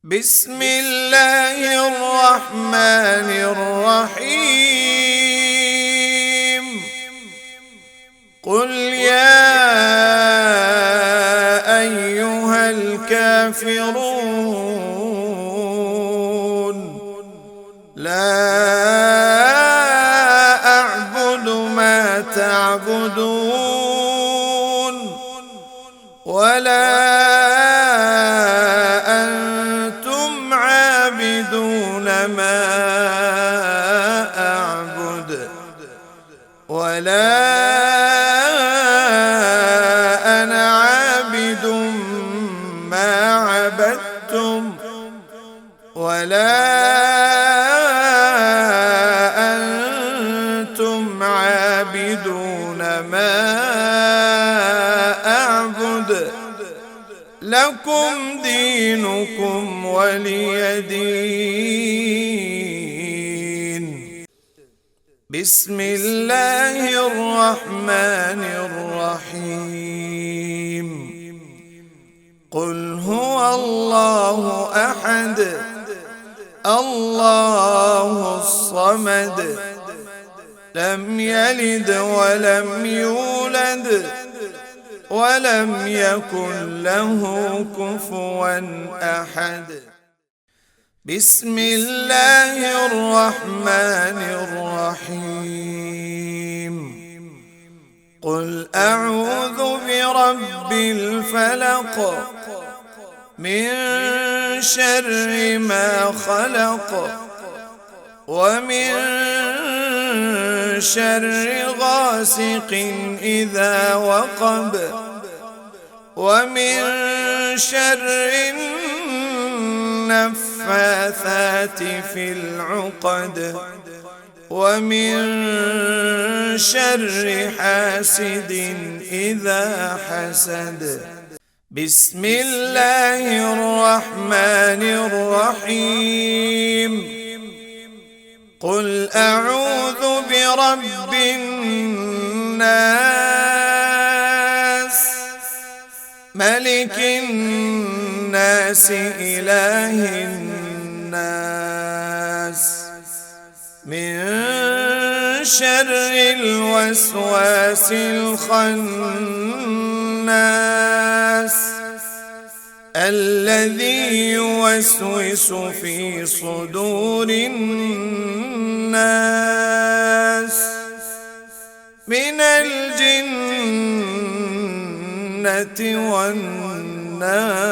بسم الله الرحمن الرحيم. قل يا أيها الكافرون لا أعبد ما تعبدون ولا أنتم عابدون ما أعبد ولا أنا عابد ما عبدتم ولا أنتم عابدون ما أعبد لكم دينكم ولي دين. بسم الله الرحمن الرحيم. قل هو الله أحد الله الصمد لم يلد ولم يولد ولم يكن له كفوا أحد. بسم الله الرحمن الرحيم. قل أعوذ برب الفلق من شر ما خلق ومن شر غاسق إذا وقب ومن شر النفاثات في العقد ومن شر حاسد إذا حسد. بسم الله الرحمن الرحيم. قل أعوذ برب الناس ملك الناس إله الناس من شر الوسواس الخناس الذي يوسوس في صدور الناس من الجنة والناس.